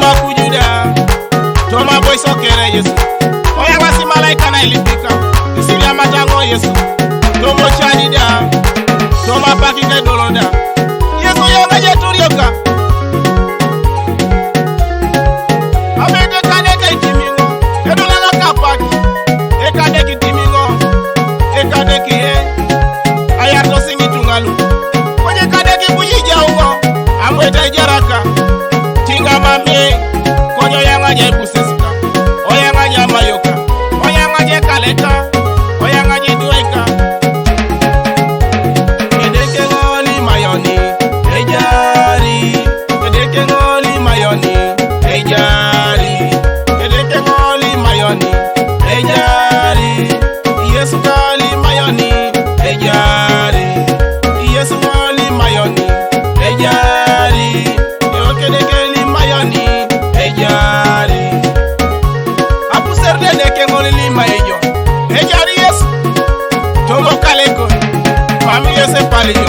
Toma kujuda, toma boy sokere Yesu. Oya wasi malaika na ilifika, isili ya matango Yesu. Tomo chanida, toma paki ke doloda. Yesu yonga yeturioka. Amete kadeke itimingo, edulanga kapaki. Ekadeki itimingo, ekadeki he. Ayato singi tungalu. Kwenye kadeki kujija ungo, amweta ijaraka. Tinga mami, konyo yanga jepusesika. Oyanga jamayoka, oyanga jekaleka, oyanga jidueka. Kedeke ngoli mayoni, ejari. Kedeke ngoli mayoni, ejari. Kedeke ngoli mayoni, ejari. Yesu ngoli mayoni, ejari. Yesu ngoli mayoni, ejari. Yo kedeke li mayoni, ejari. Apuserde deke ngoli li mayejo, ejari Yesu. Tomo kaleko, familia se paliyo.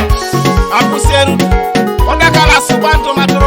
Apuseru, onda kala subanto mato